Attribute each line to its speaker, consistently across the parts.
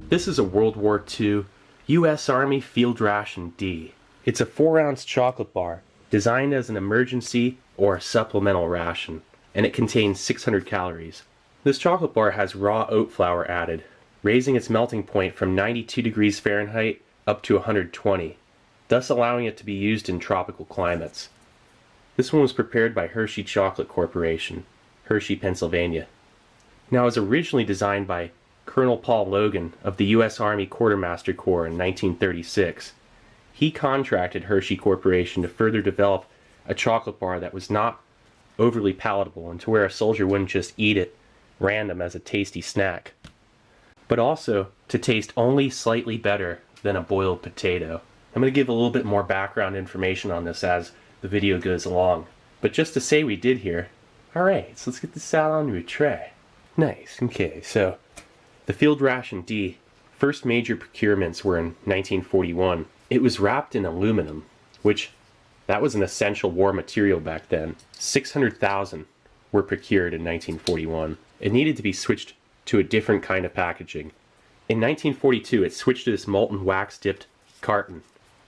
Speaker 1: This is a World War II U.S. Army Field Ration D. It's a 4-ounce chocolate bar designed as an emergency or a supplemental ration, and it contains 600 calories. This chocolate bar has raw oat flour added, raising its melting point from 92 degrees Fahrenheit up to 120, thus allowing it to be used in tropical climates. This one was prepared by Hershey Chocolate Corporation, Hershey, Pennsylvania. Now, it was originally designed by Colonel Paul Logan of the U.S. Army Quartermaster Corps in 1936. He contracted Hershey Corporation to further develop a chocolate bar that was not overly palatable and to where a soldier wouldn't just eat it random as a tasty snack, but also to taste only slightly better than a boiled potato. I'm going to give a little bit more background information on this as the video goes along. But just to say we did here, alright, so let's get this out onto a tray. Nice, okay, so the Field Ration D, first major procurements were in 1941. It was wrapped in aluminum, which that was an essential war material back then. 600,000 were procured in 1941. It needed to be switched to a different kind of packaging. In 1942, it switched to this molten wax-dipped carton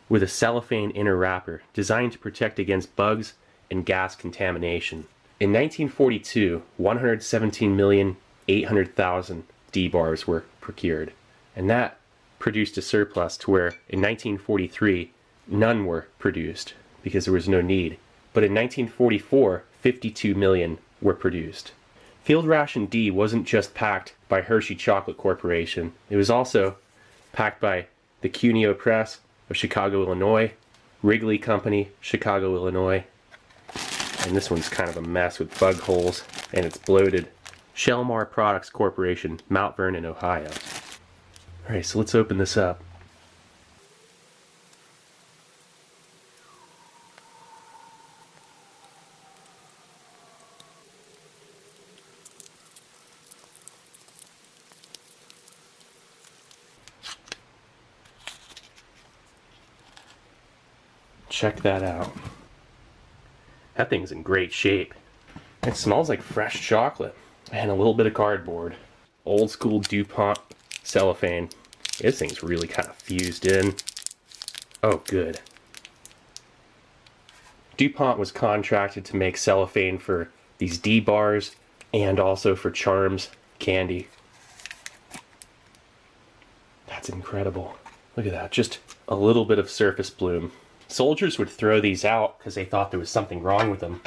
Speaker 1: with a cellophane inner wrapper designed to protect against bugs and gas contamination. In 1942, 117,800,000 D-bars were procured, and that produced a surplus to where in 1943 none were produced because there was no need. But in 1944, 52 million were produced. Field Ration D wasn't just packed by Hershey Chocolate Corporation. It was also packed by the Cuneo Press of Chicago, Illinois, Wrigley Company, Chicago, Illinois, and this one's kind of a mess with bug holes, and it's bloated, Shelmar Products Corporation, Mount Vernon, Ohio. Alright, so let's open this up. Check that out. That thing's in great shape. It smells like fresh chocolate and a little bit of cardboard. Old school DuPont cellophane. This thing's really kind of fused in. Oh, good. DuPont was contracted to make cellophane for these D bars and also for Charms candy. That's incredible. Look at that, just a little bit of surface bloom. Soldiers would throw these out because they thought there was something wrong with them.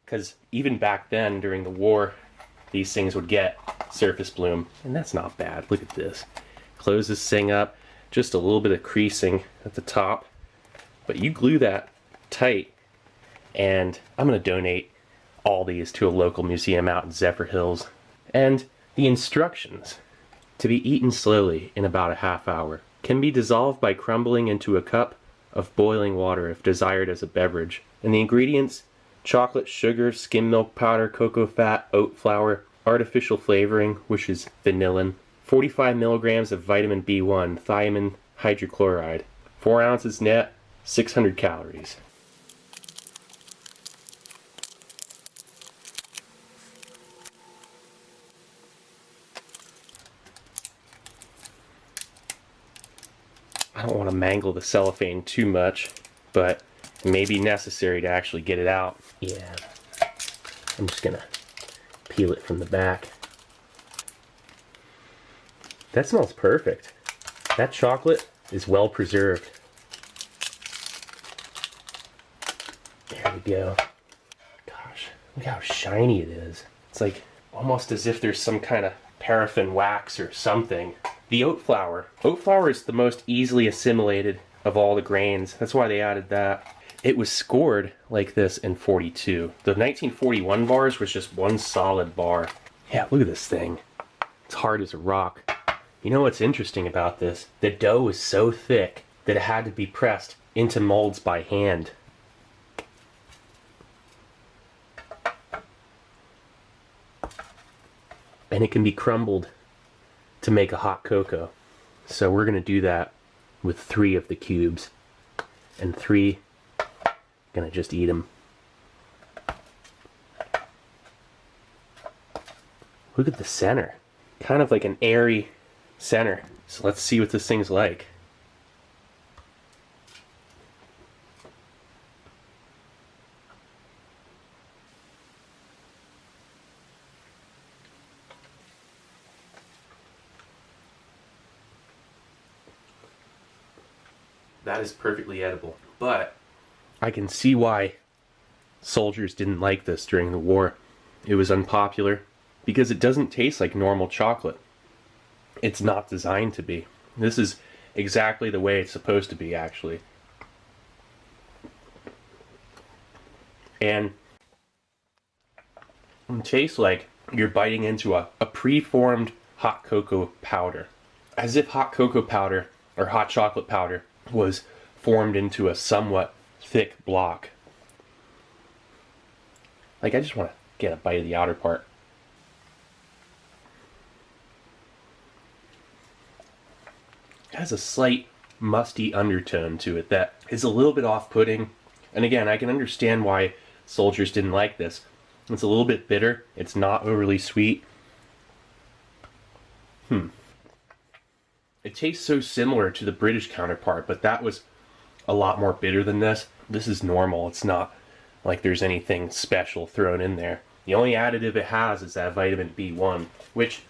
Speaker 1: Because even back then, during the war, these things would get surface bloom. And that's not bad. Look at this. Close this thing up. Just a little bit of creasing at the top. But you glue that tight. And I'm going to donate all these to a local museum out in Zephyr Hills. And the instructions: to be eaten slowly in about a half hour. Can be dissolved by crumbling into a cup of boiling water if desired as a beverage. And the ingredients: chocolate, sugar, skim milk powder, cocoa fat, oat flour, artificial flavoring, which is vanillin, 45 milligrams of vitamin B1, thiamine hydrochloride, 4 ounces net, 600 calories. I don't want to mangle the cellophane too much, but it may be necessary to actually get it out. Yeah, I'm just gonna peel it from the back. That smells perfect. That chocolate is well preserved. There we go. Gosh, look how shiny it is. It's like almost as if there's some kind of paraffin wax or something. The oat flour. Oat flour is the most easily assimilated of all the grains. That's why they added that. It was scored like this in 42. The 1941 bars was just one solid bar. Yeah, look at this thing. It's hard as a rock. You know what's interesting about this? The dough is so thick that it had to be pressed into molds by hand. And it can be crumbled to make a hot cocoa. So we're going to do that with 3 of the cubes. And 3, going to just eat them. Look at the center. Kind of like an airy center. So let's see what this thing's like. That is perfectly edible, but I can see why soldiers didn't like this during the war. It was unpopular because it doesn't taste like normal chocolate. It's not designed to be. This is exactly the way it's supposed to be, actually. And it tastes like you're biting into a pre-formed hot cocoa powder. As if hot cocoa powder or hot chocolate powder was formed into a somewhat thick block. Like, I just want to get a bite of the outer part. It has a slight musty undertone to it that is a little bit off-putting. And again, I can understand why soldiers didn't like this. It's a little bit bitter. It's not overly sweet. It tastes so similar to the British counterpart, but that was a lot more bitter than this. This is normal. It's not like there's anything special thrown in there. The only additive it has is that vitamin B1, which,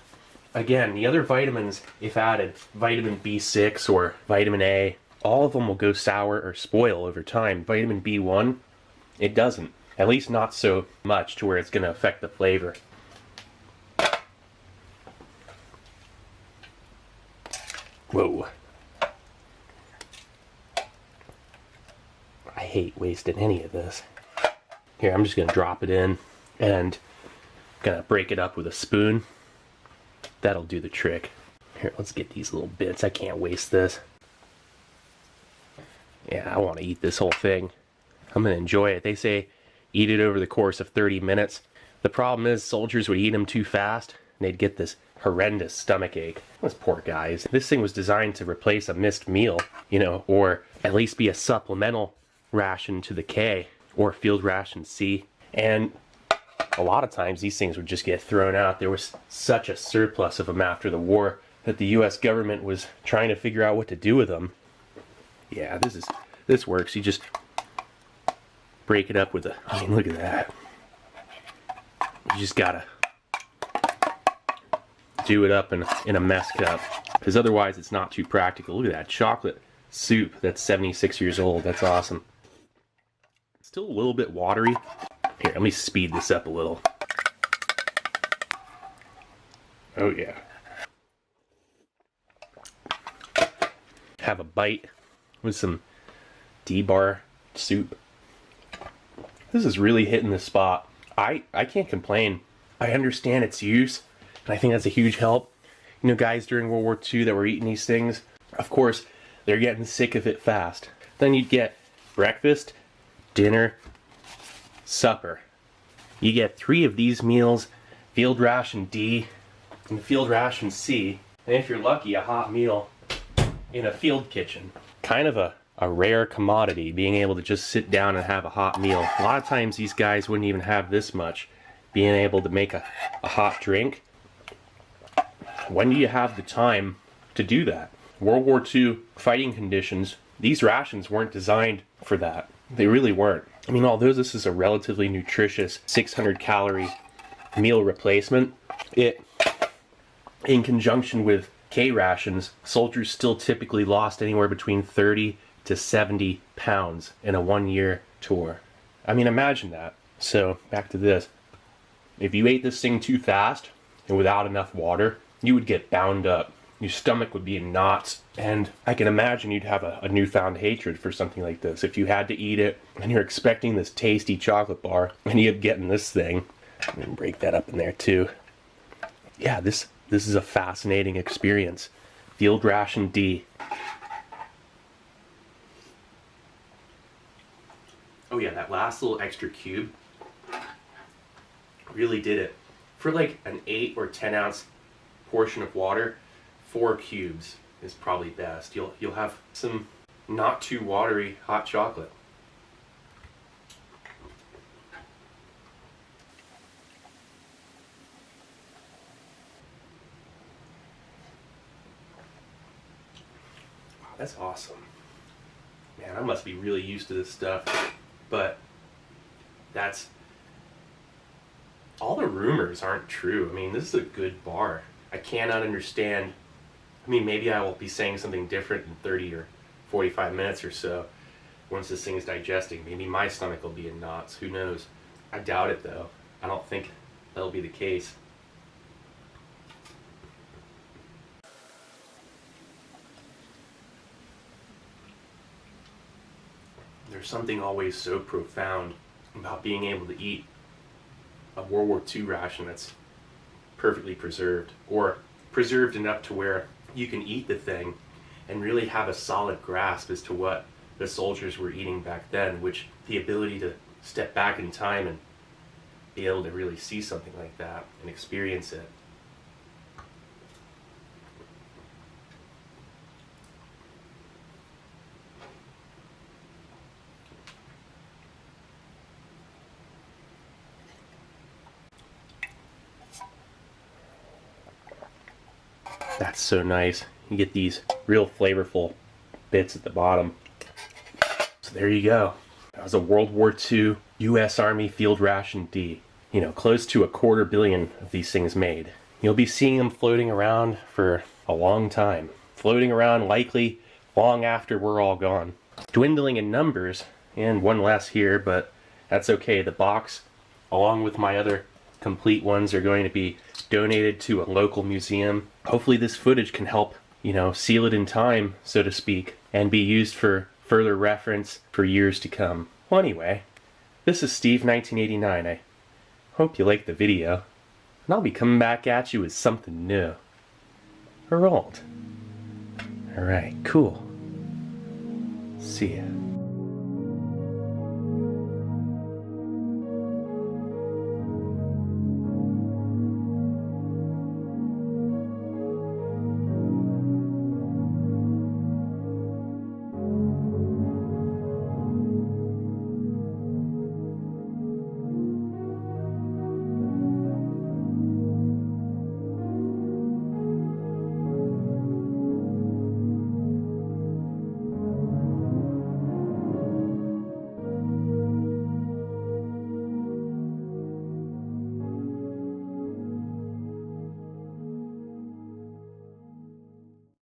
Speaker 1: again, the other vitamins, if added, vitamin B6 or vitamin A, all of them will go sour or spoil over time. Vitamin B1, it doesn't. At least not so much to where it's going to affect the flavor. Whoa. I hate wasting any of this. Here, I'm just going to drop it in and going to break it up with a spoon. That'll do the trick. Here, let's get these little bits. I can't waste this. Yeah, I want to eat this whole thing. I'm going to enjoy it. They say eat it over the course of 30 minutes. The problem is soldiers would eat them too fast and they'd get this horrendous stomach ache. Those poor guys. This thing was designed to replace a missed meal, you know, or at least be a supplemental ration to the K or field ration C. And a lot of times these things would just get thrown out. There was such a surplus of them after the war that the US government was trying to figure out what to do with them. Yeah, this works. You just break it up with I mean, look at that. You just gotta do it up in a mess cup, because otherwise it's not too practical. Look at that chocolate soup that's 76 years old. That's awesome. It's still a little bit watery. Here, let me speed this up a little. Oh yeah. Have a bite with some D-bar soup. This is really hitting the spot. I can't complain. I understand its use, and I think that's a huge help. You know, guys during World War II that were eating these things, of course, they're getting sick of it fast. Then you'd get breakfast, dinner, supper. You get 3 of these meals, field ration D and field ration C, and if you're lucky, a hot meal in a field kitchen. Kind of a rare commodity, being able to just sit down and have a hot meal. A lot of times these guys wouldn't even have this much. Being able to make a hot drink. When do you have the time to do that? World War II fighting conditions, these rations weren't designed for that. They really weren't. I mean, although this is a relatively nutritious 600 calorie meal replacement, it, in conjunction with K rations, soldiers still typically lost anywhere between 30 to 70 pounds in a 1-year tour. I mean, imagine that. So, back to this. If you ate this thing too fast and without enough water, you would get bound up. Your stomach would be in knots. And I can imagine you'd have a newfound hatred for something like this. If you had to eat it and you're expecting this tasty chocolate bar and you end up getting this thing. I'm going to break that up in there too. Yeah, this is a fascinating experience. Field Ration D. Oh yeah, that last little extra cube really did it. For like an 8 or 10 ounce portion of water, 4 cubes is probably best. You'll have some not too watery hot chocolate. That's awesome. Man, I must be really used to this stuff. But that's... all the rumors aren't true. I mean, this is a good bar. I cannot understand... I mean, maybe I will be saying something different in 30 or 45 minutes or so once this thing is digesting. Maybe my stomach will be in knots. Who knows? I doubt it, though. I don't think that'll be the case. There's something always so profound about being able to eat a World War II ration that's perfectly preserved, or preserved enough to where you can eat the thing and really have a solid grasp as to what the soldiers were eating back then, which the ability to step back in time and be able to really see something like that and experience it. That's so nice. You get these real flavorful bits at the bottom. So there you go. That was a World War II U.S. Army Field Ration D. You know, close to 250 million of these things made. You'll be seeing them floating around for a long time. Floating around likely long after we're all gone. Dwindling in numbers, and one less here, but that's okay. The box, along with my other complete ones, are going to be donated to a local museum. Hopefully this footage can help, you know, seal it in time, so to speak, and be used for further reference for years to come. Well, anyway, this is Steve 1989. I hope you liked the video, and I'll be coming back at you with something new. Or old. Alright, cool. See ya.